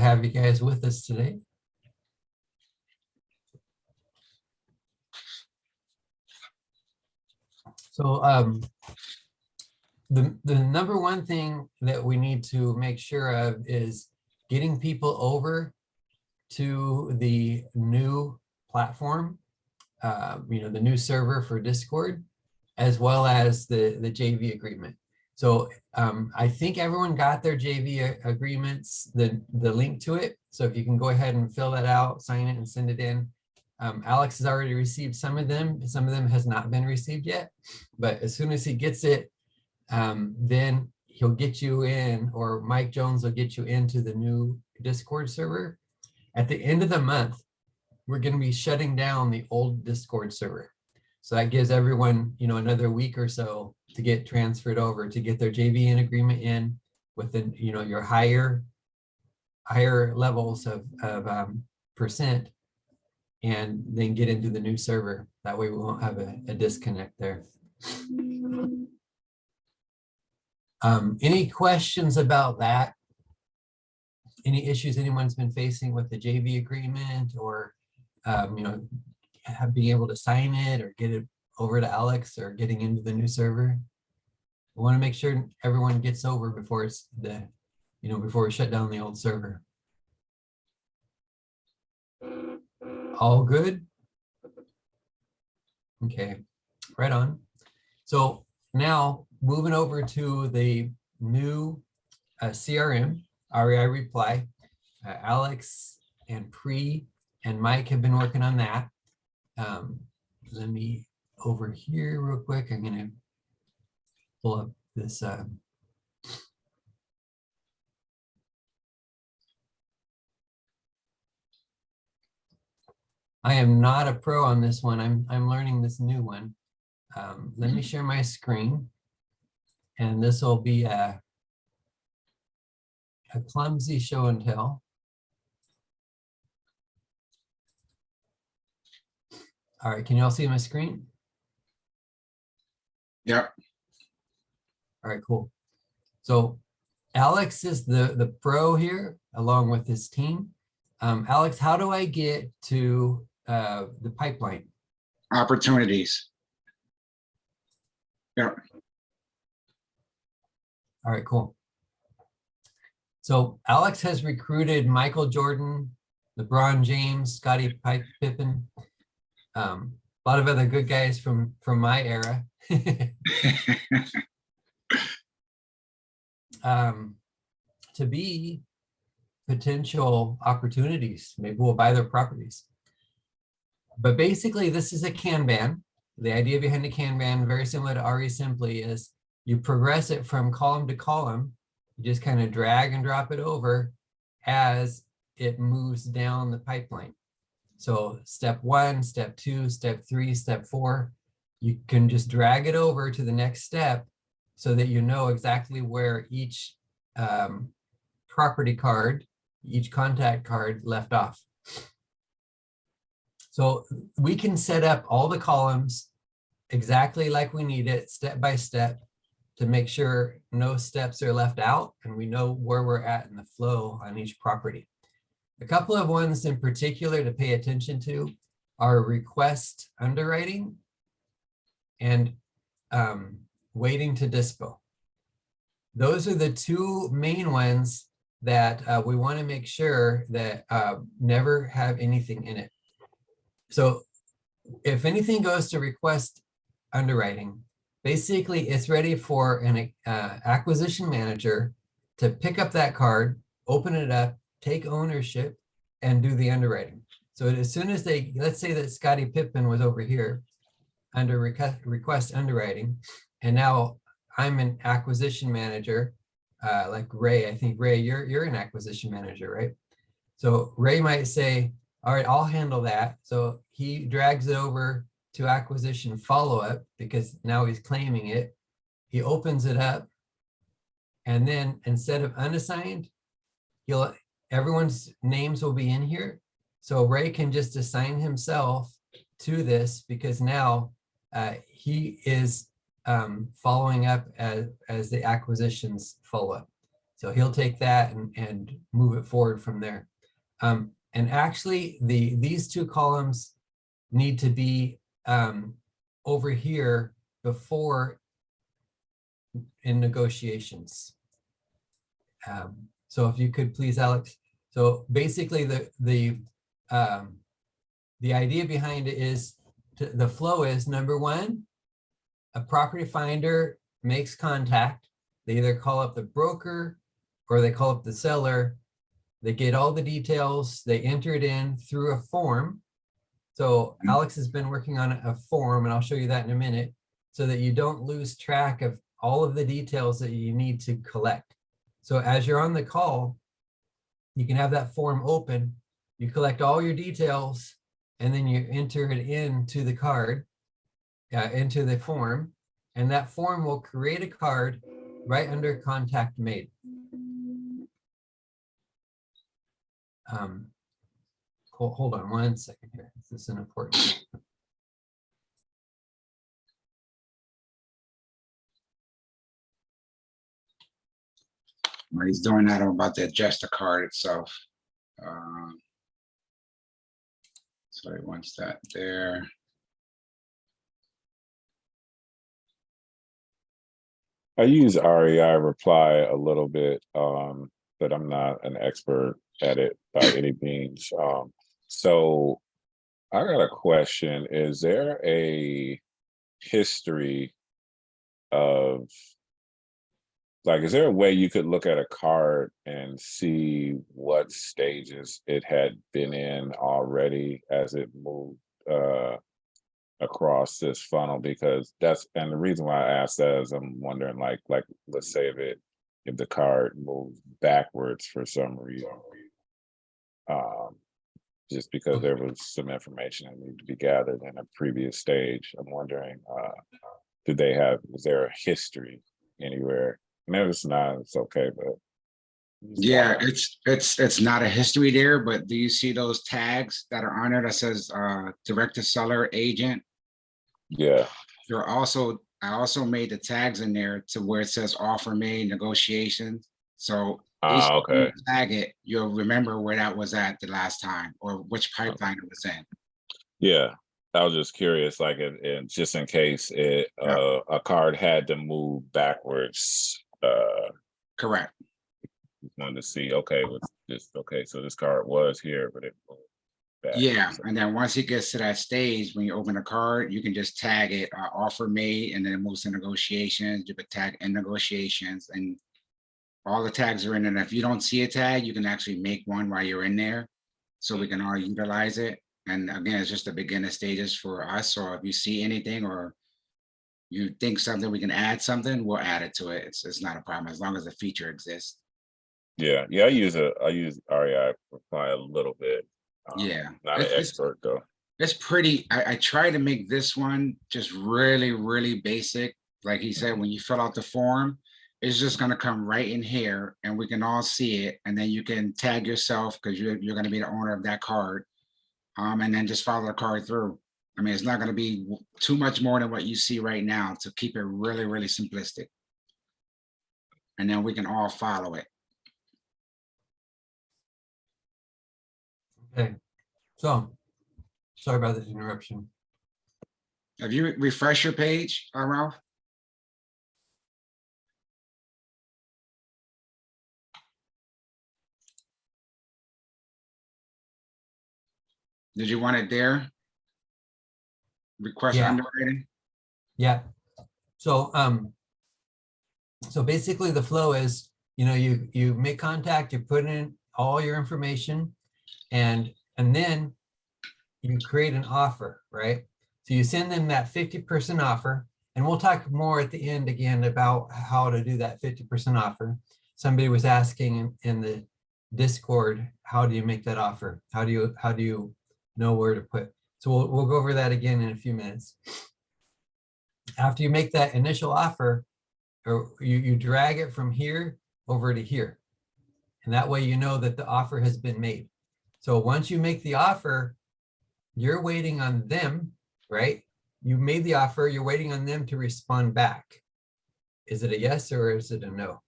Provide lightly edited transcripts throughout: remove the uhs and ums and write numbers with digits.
have you guys with us today. So the number one thing that we need to make sure of is getting people over to the new platform, the new server for Discord, as well as the JV agreement. So I think everyone got their JV agreements, the link to it. So if you can go ahead and fill that out, sign it and send it in. Alex has already received some of them has not been received yet, but as soon as he gets it, then he'll get you in, or Mike Jones will get you into the new Discord server. At the end of the month, we're going to be shutting down the old Discord server. So that gives everyone, another week or so to get transferred over, to get their JVN agreement in within, your higher levels of percent, and then get into the new server. That way we won't have a disconnect there. Any questions about that? Any issues anyone's been facing with the JV agreement, or being able to sign it or get it over to Alex, or getting into the new server? We want to make sure everyone gets over before it's before we shut down the old server. All good? Okay, right on. So now moving over to the new CRM, ReiReply. Alex and Pri and Mike have been working on that. Let me over here real quick. I'm going to pull up this. I am not a pro on this one. I'm learning this new one. Let me share my screen, and this will be a clumsy show and tell. All right, can you all see my screen? Yeah. All right, cool. So Alex is the pro here, along with his team. Alex, how do I get to the pipeline? Opportunities. Yeah. All right, cool. So Alex has recruited Michael Jordan, LeBron James, Scottie Pippen, a lot of other good guys from my era. To be potential opportunities. Maybe we'll buy their properties. But basically, this is a Kanban. The idea behind a Kanban, very similar to ReiReply, is you progress it from column to column. You just kind of drag and drop it over as it moves down the pipeline. So step 1, step 2, step 3, step 4, you can just drag it over to the next step so that you know exactly where each property card, each contact card left off. So we can set up all the columns exactly like we need it, step by step, to make sure no steps are left out and we know where we're at in the flow on each property. A couple of ones in particular to pay attention to are request underwriting and waiting to dispo. Those are the two main ones that we want to make sure that never have anything in it. So if anything goes to request underwriting, basically it's ready for an acquisition manager to pick up that card, open it up, take ownership, and do the underwriting. So as soon as they, let's say that Scottie Pippen was over here under request underwriting, and now I'm an acquisition manager, like Ray. I think Ray, you're an acquisition manager, right? So Ray might say, all right, I'll handle that. So he drags it over to acquisition follow-up because now he's claiming it. He opens it up, and then instead of unassigned, everyone's names will be in here. So Ray can just assign himself to this because now he is following up as the acquisitions follow-up. So he'll take that and move it forward from there. And actually, these two columns need to be over here before in negotiations. So if you could please, Alex. So basically, the idea behind it is the flow is, number one, a property finder makes contact. They either call up the broker or they call up the seller. They get all the details. They enter it in through a form. So Alex has been working on a form, and I'll show you that in a minute, so that you don't lose track of all of the details that you need to collect. So as you're on the call, you can have that form open, you collect all your details, and then you enter it into the card, into the form, and that form will create a card right under contact made. Hold on 1 second here. This is an important. While he's doing that, I'm about to adjust the card itself. So he wants that there. I use ReiReply a little bit, but I'm not an expert at it by any means. So I got a question. Is there a history of, like, is there a way you could look at a card and see what stages it had been in already as it moved across this funnel? Because that's, and the reason why I asked that is I'm wondering, like let's say if the card moved backwards for some reason, just because there was some information that needed to be gathered in a previous stage. I'm wondering, is there a history anywhere? And if it's not, it's okay, but. Yeah, it's not a history there, but do you see those tags that are on there that says direct to seller agent? Yeah. I also made the tags in there to where it says offer made, negotiations. So Okay. you tag it, you'll remember where that was at the last time or which pipeline it was in. Yeah, I was just curious, like, and just in case a card had to move backwards. Correct. Wanted to see, okay, so this card was here, but it moved back. Yeah, and then once it gets to that stage, when you open the card, you can just tag it offer made, and then it moves to negotiations. You could tag in negotiations, and all the tags are in. And if you don't see a tag, you can actually make one while you're in there, so we can all utilize it. And again, it's just the beginner stages for us. So if you see anything or you think something, we can add something, we'll add it to it. It's not a problem as long as the feature exists. Yeah, I use ReiReply a little bit. Yeah, not an expert though. It's pretty. I try to make this one just really, really basic. Like he said, when you fill out the form, it's just going to come right in here and we can all see it. And then you can tag yourself because you're going to be the owner of that card. And then just follow the card through. I mean, it's not going to be too much more than what you see right now to keep it really, really simplistic. And then we can all follow it. Okay, so sorry about this interruption. Have you refreshed your page, Ralph? Did you want it there? Request underwriting? Yeah. So so basically the flow is, you make contact, you put in all your information, and then you create an offer, right? So you send them that 50% offer, and we'll talk more at the end again about how to do that 50% offer. Somebody was asking in the Discord, how do you make that offer? How do you know where to put? So we'll go over that again in a few minutes. After you make that initial offer, or you drag it from here over to here. And that way you know that the offer has been made. So once you make the offer, you're waiting on them, right? You made the offer, you're waiting on them to respond back. Is it a yes or is it a no?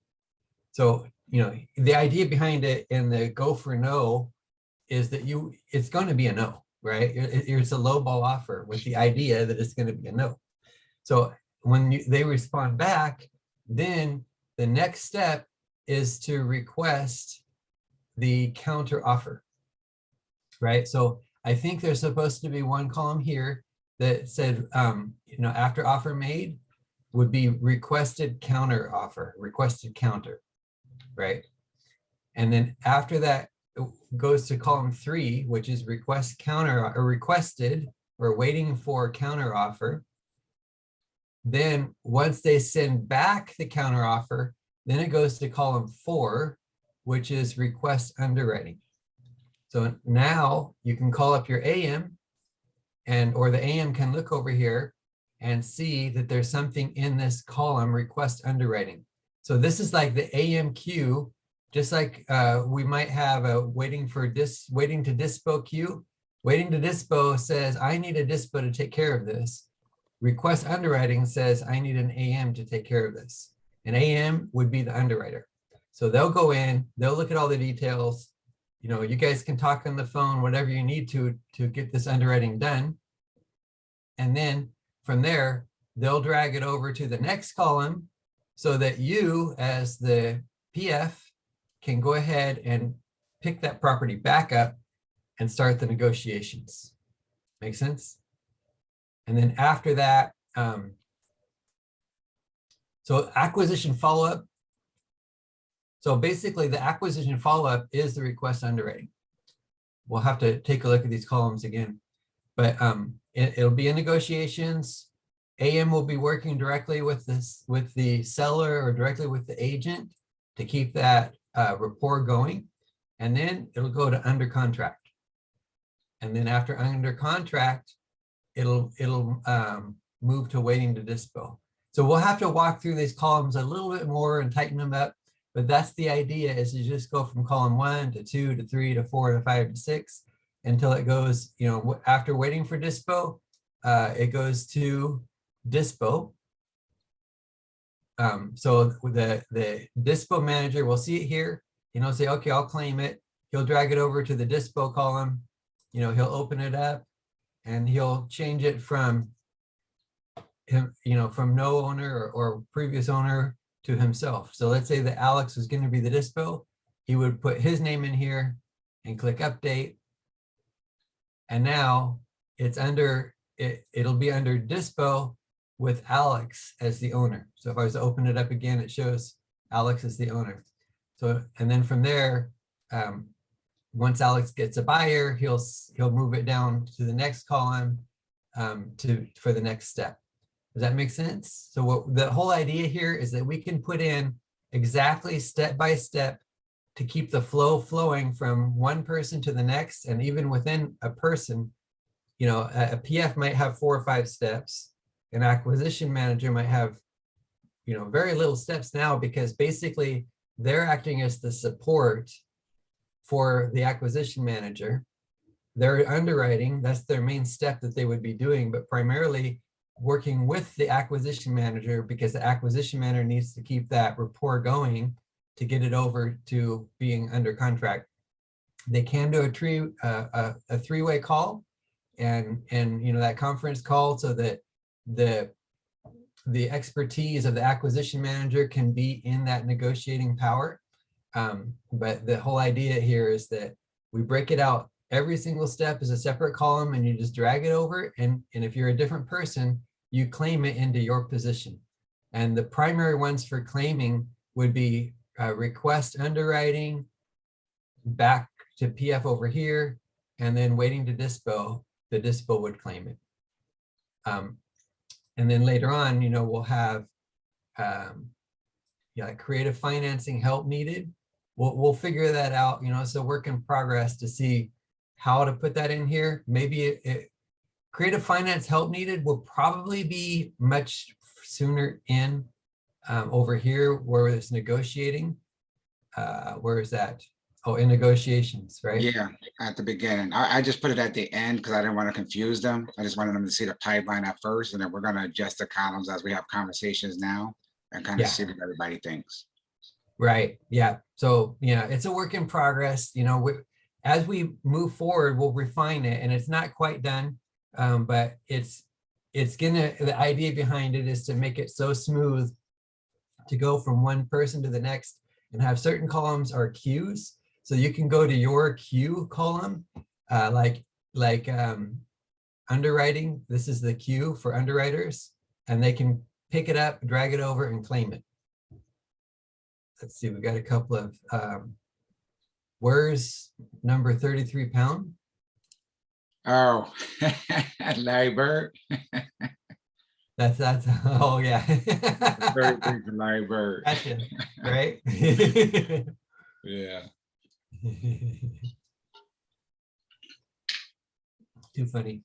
So the idea behind it in the go for no is that it's going to be a no, right? It's a low ball offer with the idea that it's going to be a no. So when they respond back, then the next step is to request the counter offer, right? So I think there's supposed to be one column here that said, after offer made would be requested counter offer, requested counter, right? And then after that, it goes to column 3, which is request counter or requested or waiting for counter offer. Then once they send back the counter offer, then it goes to column 4, which is request underwriting. So now you can call up your AM or the AM can look over here and see that there's something in this column, request underwriting. So this is like the AM queue, just like we might have a waiting to dispo queue. Waiting to dispo says, I need a dispo to take care of this. Request underwriting says, I need an AM to take care of this. An AM would be the underwriter. So they'll go in, they'll look at all the details. You guys can talk on the phone, whatever you need to get this underwriting done. And then from there, they'll drag it over to the next column so that you, as the PF, can go ahead and pick that property back up and start the negotiations. Make sense? And then after that, so acquisition follow-up. So basically the acquisition follow-up is the request underwriting. We'll have to take a look at these columns again, but it'll be in negotiations. AM will be working directly with the seller or directly with the agent to keep that rapport going. And then it'll go to under contract. And then after under contract, it'll move to waiting to dispo. So we'll have to walk through these columns a little bit more and tighten them up. But that's the idea, is to just go from column 1 to 2 to 3 to 4 to 5 to 6 until it goes, after waiting for dispo, it goes to dispo. So the dispo manager will see it here, say, okay, I'll claim it. He'll drag it over to the dispo column. He'll open it up and he'll change it from him, from no owner or previous owner to himself. So let's say that Alex was going to be the dispo. He would put his name in here and click update. And now it's it'll be under dispo with Alex as the owner. So if I was to open it up again, it shows Alex as the owner. So, and then from there, once Alex gets a buyer, he'll move it down to the next column for the next step. Does that make sense? So what the whole idea here is that we can put in exactly step by step to keep the flow flowing from one person to the next. And even within a person, a PF might have 4 or 5 steps. An acquisition manager might have, very little steps now, because basically they're acting as the support for the acquisition manager. They're underwriting, that's their main step that they would be doing, but primarily working with the acquisition manager, because the acquisition manager needs to keep that rapport going to get it over to being under contract. They can do a three-way call and that conference call, so that the expertise of the acquisition manager can be in that negotiating power. But the whole idea here is that we break it out. Every single step is a separate column, and you just drag it over. And if you're a different person, you claim it into your position. And the primary ones for claiming would be request underwriting, back to PF over here, and then waiting to dispo. The dispo would claim it. And then later on, we'll have creative financing help needed. We'll figure that out, it's a work in progress to see how to put that in here. Maybe creative finance help needed will probably be much sooner in over here where it's negotiating. Where is that? Oh, in negotiations, right? Yeah, at the beginning. I just put it at the end because I didn't want to confuse them. I just wanted them to see the pipeline at first, and then we're going to adjust the columns as we have conversations now and kind of see what everybody thinks. Right. Yeah. So, yeah, it's a work in progress. As we move forward, we'll refine it, and it's not quite done. But the idea behind it is to make it so smooth to go from one person to the next and have certain columns are queues. So you can go to your queue column, like underwriting. This is the queue for underwriters, and they can pick it up, drag it over, and claim it. Let's see, we got a couple of, where's number 33 pound? Oh, Larry Bird. That's, oh yeah. 33 for Larry Bird. Gotcha, right? Yeah. Too funny.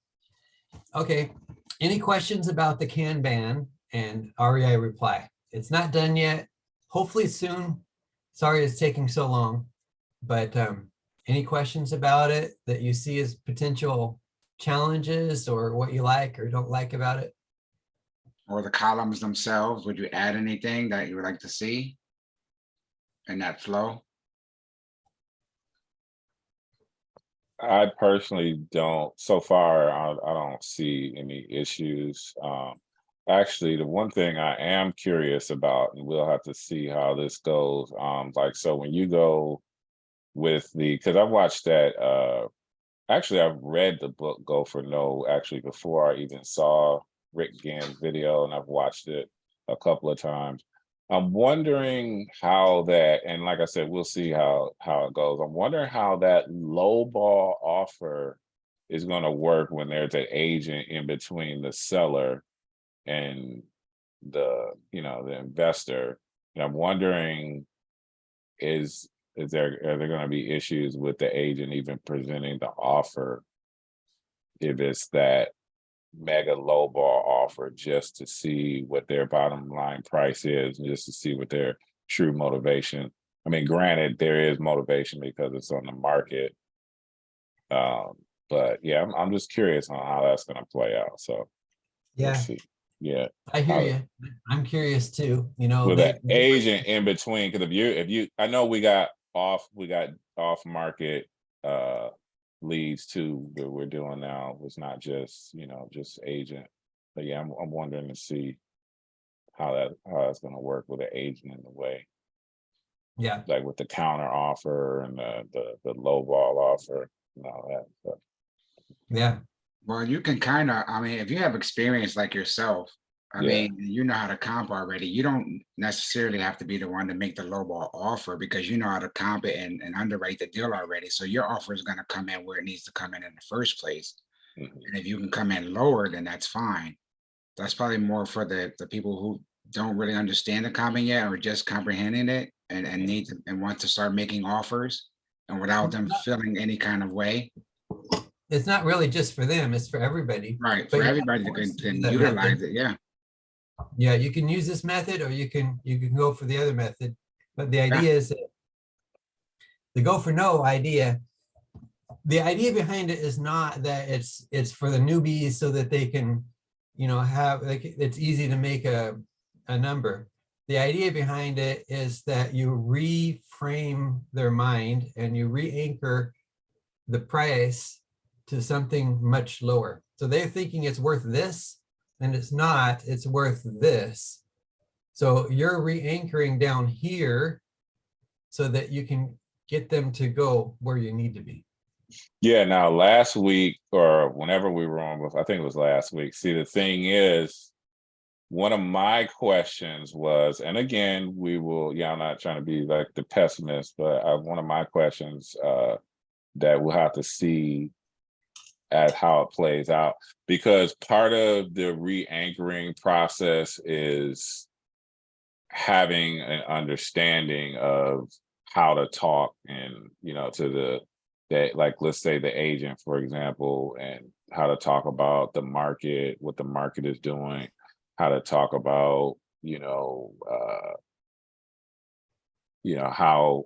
Okay, any questions about the Kanban and ReiReply? It's not done yet. Hopefully soon. Sorry it's taking so long, but any questions about it that you see as potential challenges, or what you like or don't like about it? Or the columns themselves, would you add anything that you would like to see in that flow? I personally don't, so far, I don't see any issues. Actually, the one thing I am curious about, and we'll have to see how this goes, like, so when you go with because I watched that, actually, I've read the book Go for No, actually, before I even saw Rick Gann's video, and I've watched it a couple of times. I'm wondering how that, and like I said, we'll see how it goes. I'm wondering how that low ball offer is going to work when there's an agent in between the seller and the investor. And I'm wondering, are there going to be issues with the agent even presenting the offer if it's that mega low ball offer, just to see what their bottom line price is and just to see what their true motivation. I mean, granted, there is motivation because it's on the market. But yeah, I'm just curious on how that's going to play out. So we'll Yeah, see. Yeah. I hear you. I'm curious too. With an agent in between, because if you I know we got off market leads too that we're doing now. It's not just just agent. But yeah, I'm wondering to see how that's going to work with an agent in the way, Yeah. like with the counter offer and the low ball offer and all that stuff. Yeah. Well, you can kind of, I mean, if you have experience like yourself, I Yeah. mean, you know how to comp already. You don't necessarily have to be the one to make the lowball offer because you know how to comp it and underwrite the deal already. So your offer is going to come in where it needs to come in the first place. Mhm. And if you can come in lower, then that's fine. That's probably more for the people who don't really understand the comping yet or just comprehending it and need to and want to start making offers and without them feeling any kind of way. It's not really just for them, it's for everybody. Right. But For yeah, everybody of to course, can that utilize method. it. Yeah. Yeah, you can use this method, or you can go for the other method. But the Yeah. idea is that the go for no idea, the idea behind it is not that it's for the newbies so that they can, have, like, it's easy to make a number. The idea behind it is that you reframe their mind and you re-anchor the price to something much lower. So they're thinking it's worth this, and it's not, it's worth this. So you're re-anchoring down here so that you can get them to go where you need to be. Yeah, now last week or whenever we were on, I think it was last week. See, the thing is, one of my questions was, and again, I'm not trying to be like the pessimist, but one of my questions that we'll have to see at how it plays out, because part of the re-anchoring process is having an understanding of how to talk and to that, like, let's say the agent, for example, and how to talk about the market, what the market is doing, how to talk about how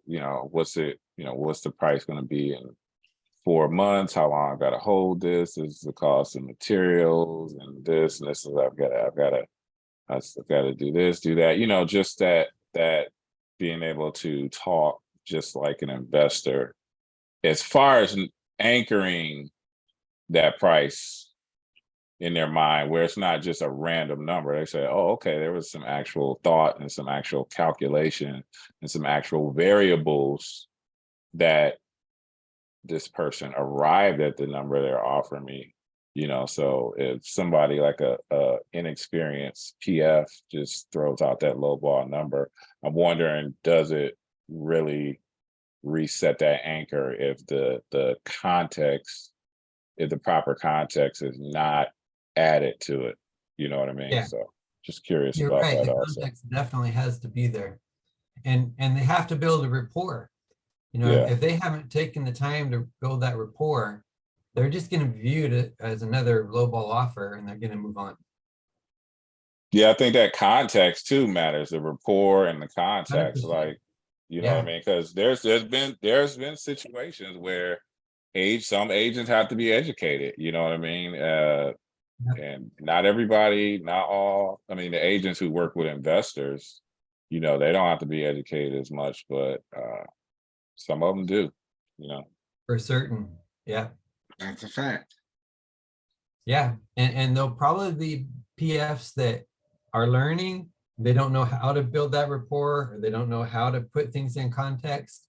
what's the price going to be in 4 months, how long I got to hold this is the cost of materials and this is I've got to do this, do that, just that being able to talk just like an investor as far as anchoring that price in their mind, where it's not just a random number. They say, oh, okay, there was some actual thought and some actual calculation and some actual variables that this person arrived at the number they're offering me. So if somebody like a inexperienced PF just throws out that lowball number, I'm wondering, does it really reset that anchor if the context, if the proper context is not added to it? You know what I mean? Yeah. So just curious You're about right. that The also. context definitely has to be there. And they have to build a rapport. Yeah. If they haven't taken the time to build that rapport, they're just going to view it as another lowball offer and they're going to move on. Yeah, I think that context too matters, the rapport and the context. 100%. Like, you know what I mean? Because there's been situations where some agents have to be educated, you know what I mean? And not everybody, not all, I mean, the agents who work with investors, they don't have to be educated as much, but some of them do, For certain. Yeah. That's a fact. Yeah. And there'll probably be PFs that are learning. They don't know how to build that rapport, or they don't know how to put things in context.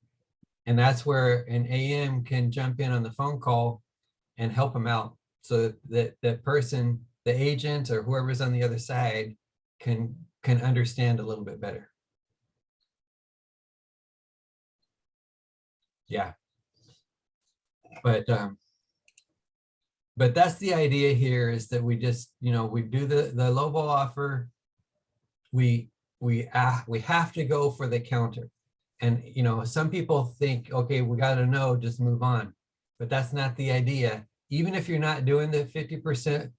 And that's where an AM can jump in on the phone call and help them out, so that that person, the agent or whoever's on the other side, can understand a little bit better. Yeah. But that's the idea here, is that we just, we do the lowball offer. We have to go for the counter. And, some people think, okay, we got to know, just move on. But that's not the idea. Even if you're not doing the 50%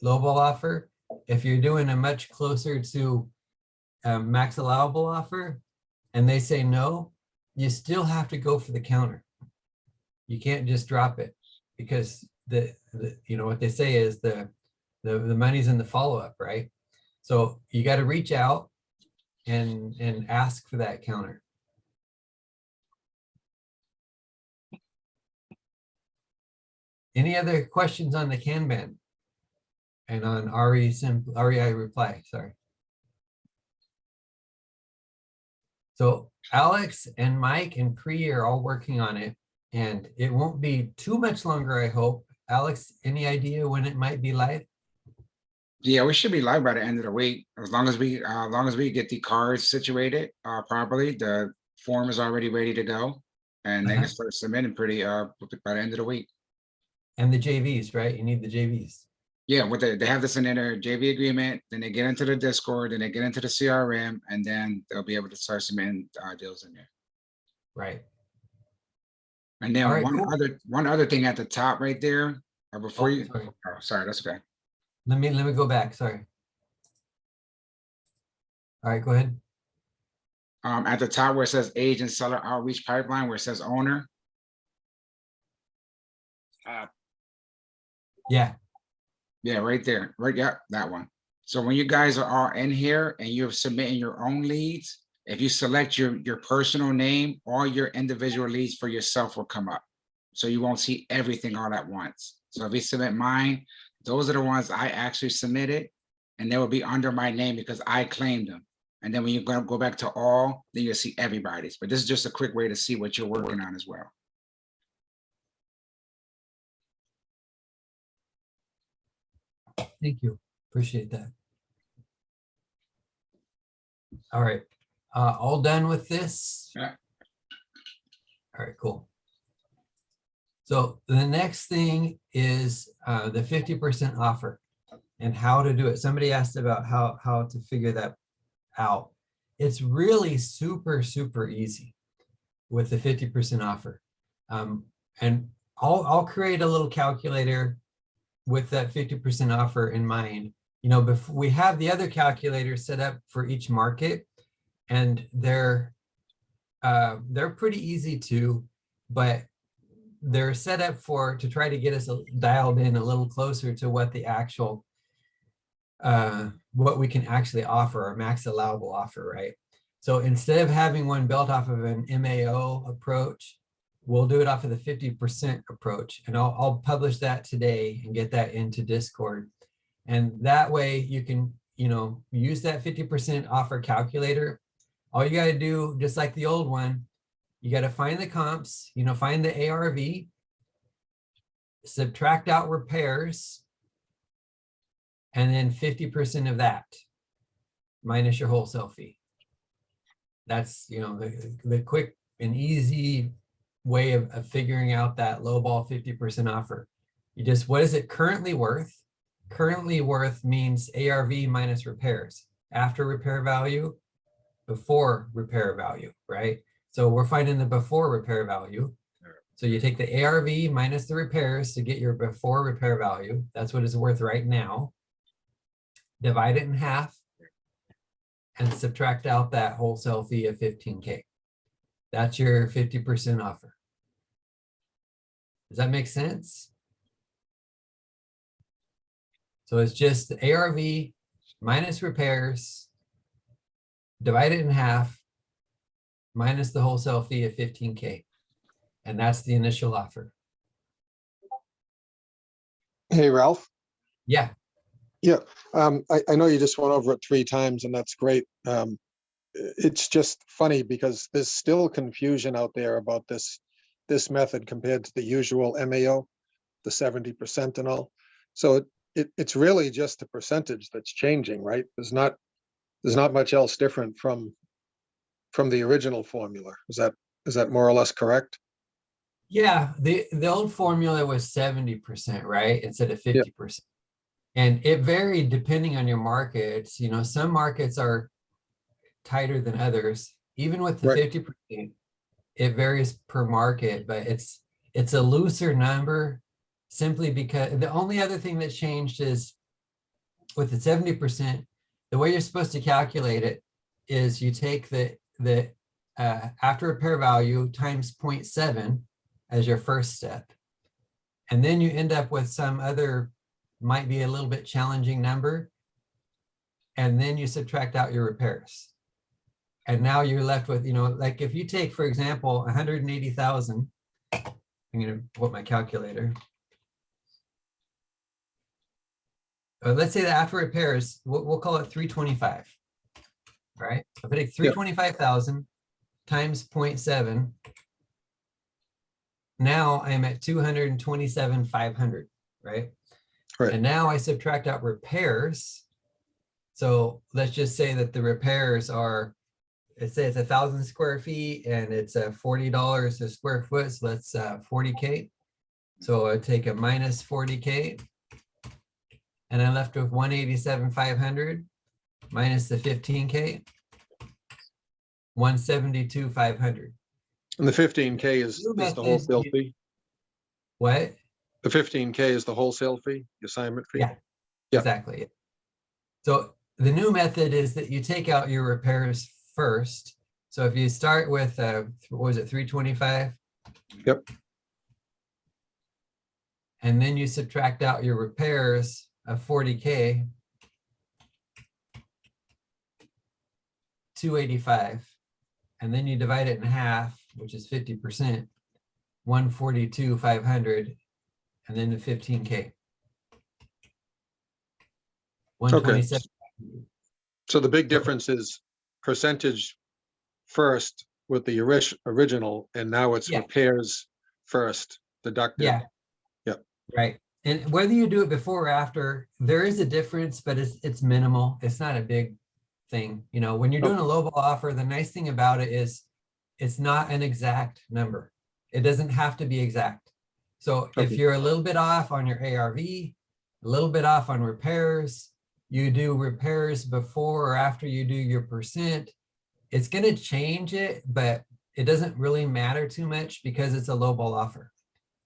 lowball offer, if you're doing a much closer to max allowable offer and they say no, you still have to go for the counter. You can't just drop it, because what they say is the money's in the follow-up, right? So you got to reach out and ask for that counter. Any other questions on the Kanban and on ReiReply? Sorry. So Alex and Mike and Pri are all working on it, and it won't be too much longer, I hope. Alex, any idea when it might be live? Yeah, we should be live by the end of the week, as long as we get the cards situated properly. The form is already ready to go, and they can start submitting pretty by the end of the week. And the JVs, right? You need the JVs. Yeah, they have this in their JV agreement, then they get into the Discord, then they get into the CRM, and then they'll be able to start submitting deals in there. Right. And then All right, one other thing at the top right there, before sorry. Oh, sorry, that's okay. Let me go back. Sorry. All right, go ahead. At the top where it says agent seller outreach pipeline, where it says owner. Yeah. Yeah, right there. Right, yeah, that one. So when you guys are all in here and you're submitting your own leads, if you select your personal name, all your individual leads for yourself will come up. So you won't see everything all at once. So if you submit mine, those are the ones I actually submitted, and they will be under my name because I claimed them. And then when you go back to all, then you'll see everybody's. But this is just a quick way to see what you're working on as well. Thank you. Appreciate that. All right. All done with this? Yeah. All right, cool. So the next thing is the 50% offer and how to do it. Somebody asked about how to figure that out. It's really super, super easy with the 50% offer. And I'll create a little calculator with that 50% offer in mind. Before we have the other calculators set up for each market, and they're pretty easy too, but they're set up to try to get us dialed in a little closer to what the actual what we can actually offer, our max allowable offer, right? So instead of having one built off of an MAO approach, we'll do it off of the 50% approach. And I'll publish that today and get that into Discord. And that way you can, use that 50% offer calculator. All you got to do, just like the old one, you got to find the comps, find the ARV, subtract out repairs, and then 50% of that minus your wholesale fee. That's, the quick and easy way of figuring out that lowball 50% offer. What is it currently worth? Currently worth means ARV minus repairs. After repair value, before repair value, right? So we're finding the before repair value. So you take the ARV minus the repairs to get your before repair value. That's what it's worth right now. Divide it in half and subtract out that wholesale fee of 15K. That's your 50% offer. Does that make sense? So it's just the ARV minus repairs, divide it in half, minus the wholesale fee of 15K. And that's the initial offer. Hey, Ralph. Yeah. Yeah, I know you just went over it 3 times, and that's great. It's just funny because there's still confusion out there about this method compared to the usual MAO, the 70% and all. So it's really just a percentage that's changing, right? There's not much else different from the original formula. Is that more or less correct? Yeah, the old formula was 70%, right? Instead of 50%. And it varied depending on your markets. Some markets are tighter than others. Even with the 50%, it varies per market, but it's a looser number simply because the only other thing that changed is with the 70%, the way you're supposed to calculate it is you take the after repair value times 0.7 as your first step. And then you end up with some other, might be a little bit challenging number. And then you subtract out your repairs. And now you're left with, like if you take, for example, 180,000, I'm going to put my calculator. Let's say that after repairs, we'll call it 325, right? If I take 325,000 times 0.7, now I'm at 227,500, right? Right. And now I subtract out repairs. So let's just say that the repairs are, let's say it's 1,000 square feet and it's $40 a square foot. So that's 40K. So I take a minus 40K and I'm left with 187,500 minus the 15K, 172,500. And the 15K is the wholesale fee? What? The 15K is the wholesale fee, the assignment fee? Yeah, Yeah. exactly. So the new method is that you take out your repairs first. So if you start with, what was it, 325? Yep. And then you subtract out your repairs of 40K, 285. And then you divide it in half, which is 50%, 142,500. And then the 15K. 127. So the big difference is percentage first with the original, and now it's repairs first deducted. Yeah. Yep. Right. And whether you do it before or after, there is a difference, but it's minimal. It's not a big thing. When you're doing a lowball offer, the nice thing about it is it's not an exact number. It doesn't have to be exact. So if you're a little bit off on your ARV, a little bit off on repairs, you do repairs before or after you do your percent, it's going to change it, but it doesn't really matter too much because it's a lowball offer.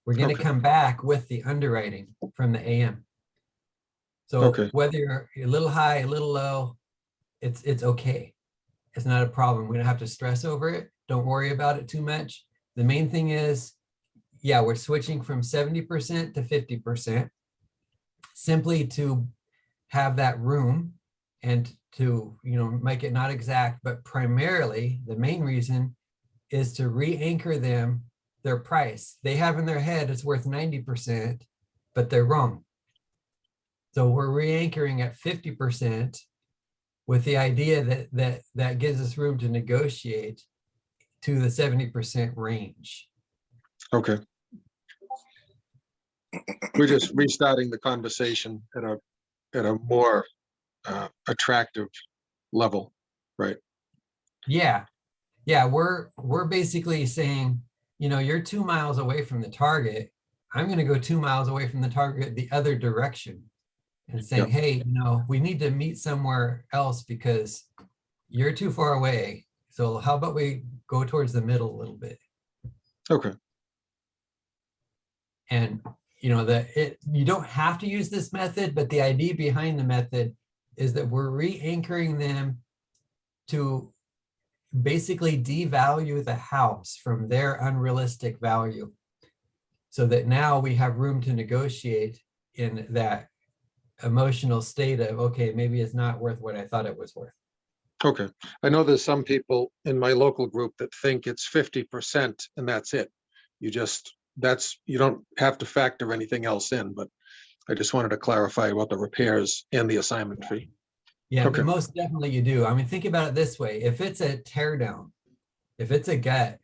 We're going to come back with the underwriting from the AM. So whether you're a little high, a little low, it's okay. It's not a problem. We don't have to stress over it. Don't worry about it too much. The main thing is, we're switching from 70% to 50% simply to have that room And to, make it not exact, but primarily the main reason is to re-anchor them, their price. They have in their head it's worth 90%, but they're wrong. So we're re-anchoring at 50% with the idea that gives us room to negotiate to the 70% range. Okay. We're just restarting the conversation at a more attractive level, right? Yeah. We're basically saying, you're 2 miles away from the target. I'm going to go 2 miles away from the target the other direction and saying, hey, we need to meet somewhere else because you're too far away. So how about we go towards the middle a little bit? Okay. And you don't have to use this method, but the idea behind the method is that we're re-anchoring them to basically devalue the house from their unrealistic value, so that now we have room to negotiate in that emotional state of, okay, maybe it's not worth what I thought it was worth. Okay. I know there's some people in my local group that think it's 50% and that's it. You don't have to factor anything else in, but I just wanted to clarify about the repairs and the assignment fee. Yeah, Okay. but most definitely you do. I mean, think about it this way. If it's a tear down, if it's a gut,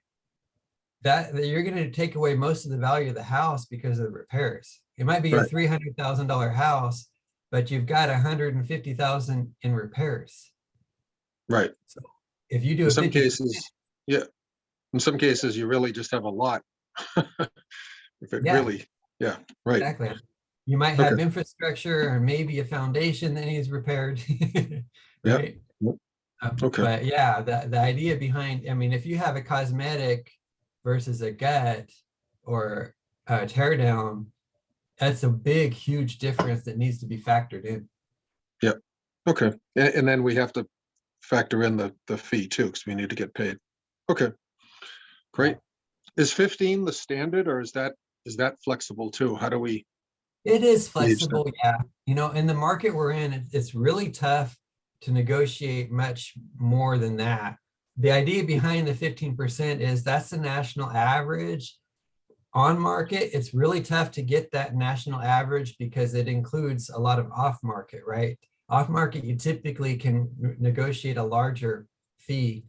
that you're going to take away most of the value of the house because of the repairs. It might be a Right. $300,000 house, but you've got $150,000 in repairs. Right. So if you do In a some 50%, cases, yeah. In some cases, you really just have a lot. If it Yeah. really, yeah, right. exactly. You might have Okay. infrastructure or maybe a foundation that needs repaired, Yeah. right? Yep. Okay. But yeah, the idea behind, I mean, if you have a cosmetic versus a gut or a tear down, that's a big, huge difference that needs to be factored in. Yeah. Okay. And then we have to factor in the fee too, because we need to get paid. Okay. Great. Is 15 the standard, or is that flexible too? How do we It is gauge that? flexible, yeah. In the market we're in, it's really tough to negotiate much more than that. The idea behind the 15% is that's the national average. On market, it's really tough to get that national average because it includes a lot of off market, right? Off market, you typically can negotiate a larger fee,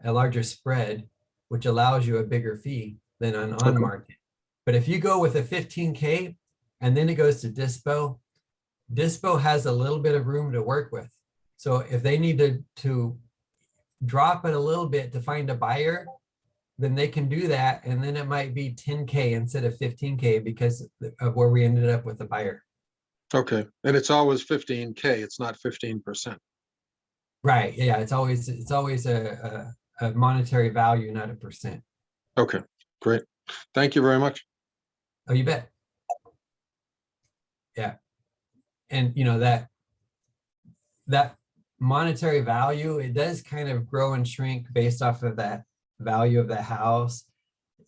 a larger spread, which allows you a bigger fee than on Okay. market. But if you go with a 15K and then it goes to dispo has a little bit of room to work with. So if they need to drop it a little bit to find a buyer, then they can do that. And then it might be 10K instead of 15K because of where we ended up with the buyer. Okay. And it's always 15K. It's not 15%. Right. Yeah. It's always a monetary value, not a percent. Okay. Great. Thank you very much. Oh, you bet. Yeah. And that monetary value, it does kind of grow and shrink based off of that value of the house.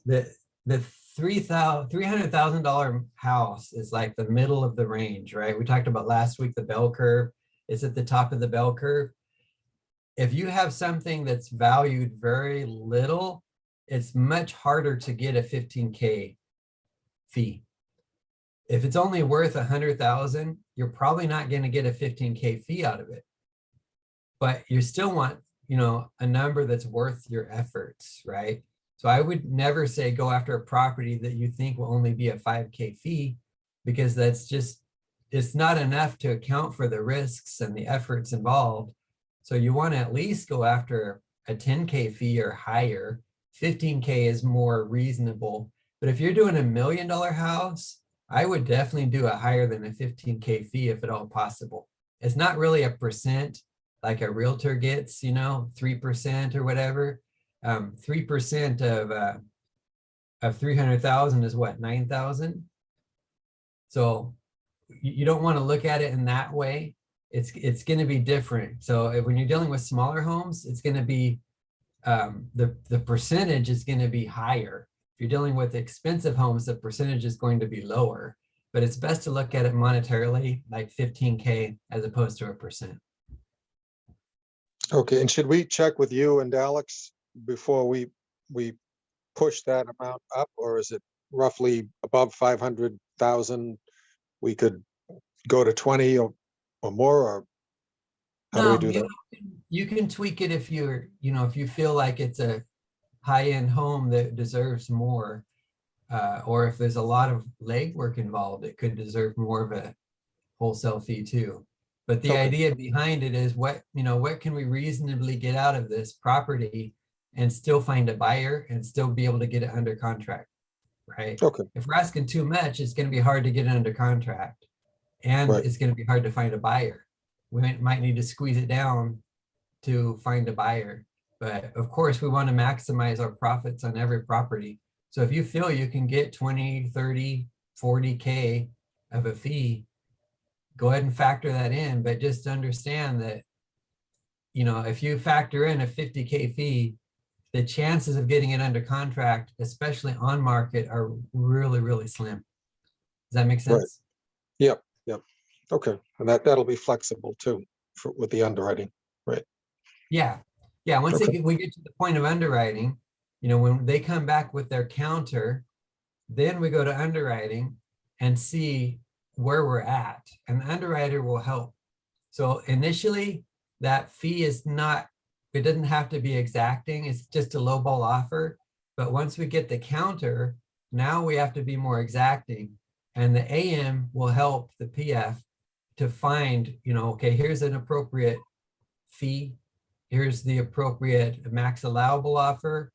The $300,000 house is like the middle of the range, right? We talked about last week, the bell curve. It's at the top of the bell curve. If you have something that's valued very little, it's much harder to get a 15K fee. If it's only worth 100,000, you're probably not going to get a 15K fee out of it. But you still want, a number that's worth your efforts, right? So I would never say go after a property that you think will only be a 5K fee, because it's not enough to account for the risks and the efforts involved. So you want to at least go after a 10K fee or higher. 15K is more reasonable. But if you're doing $1 million house, I would definitely do a higher than a 15K fee if at all possible. It's not really a percent like a realtor gets, 3% or whatever. 3% of 300,000 is what, 9,000? So you don't want to look at it in that way. It's going to be different. So when you're dealing with smaller homes, it's going to be the percentage is going to be higher. If you're dealing with expensive homes, the percentage is going to be lower. But it's best to look at it monetarily, like 15K as opposed to a percent. Okay, and should we check with you and Alex before we push that amount up, or is it roughly above 500,000? We could go to 20 or more, or how do we No, do that? you can tweak it if you're, if you feel like it's a high-end home that deserves more, or if there's a lot of legwork involved, it could deserve more of a wholesale fee too. But the Okay. idea behind it is what can we reasonably get out of this property and still find a buyer and still be able to get it under contract, right? Okay, If we're asking too much, it's going to be hard to get it under contract, and right. it's going to be hard to find a buyer. We might need to squeeze it down to find a buyer. But of course, we want to maximize our profits on every property. So if you feel you can get 20, 30, 40K of a fee, go ahead and factor that in. But just understand that, if you factor in a 50K fee, the chances of getting it under contract, especially on market, are really, really slim. Does that make Right. sense? Yep. Okay, and that'll be flexible too with the underwriting. Yeah. Once Okay. we get to the point of underwriting, when they come back with their counter, then we go to underwriting and see where we're at, and the underwriter will help. So initially, that fee is not, it doesn't have to be exacting, it's just a lowball offer. But once we get the counter, now we have to be more exacting, and the AM will help the PF to find, okay, here's an appropriate fee, here's the appropriate max allowable offer.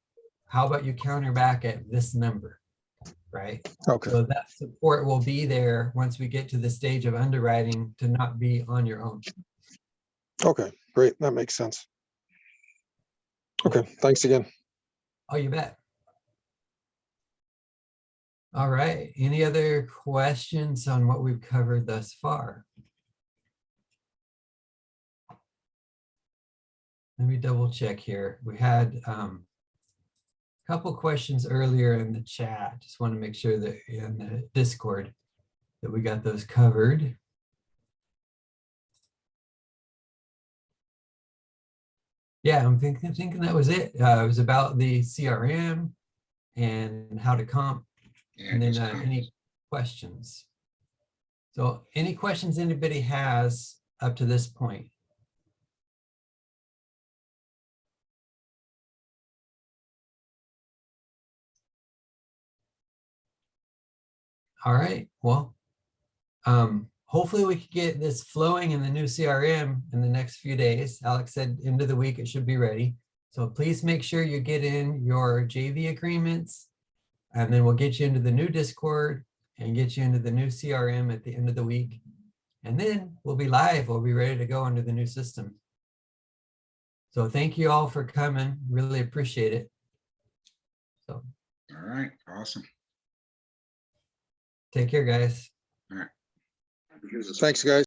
How about you counter back at this number, right? Okay, So that support will be there once we get to the stage of underwriting to not be on your own. okay, great. That makes sense. Okay, thanks again. Oh, you bet. All right. Any other questions on what we've covered thus far? Let me double check here. We had a couple questions earlier in the chat. Just want to make sure that in the Discord that we got those covered. Yeah, I'm thinking that was it. It was about the CRM and how to comp, Yeah, and then just any questions. So any questions anybody has up to this point? All right, well, hopefully we can get this flowing in the new CRM in the next few days. Alex said end of the week it should be ready. So please make sure you get in your JV agreements, and then we'll get you into the new Discord and get you into the new CRM at the end of the week. And then we'll be live. We'll be ready to go under the new system. So thank you all for coming. Really appreciate it. So all right, awesome. take care, guys. All right. Thanks, guys.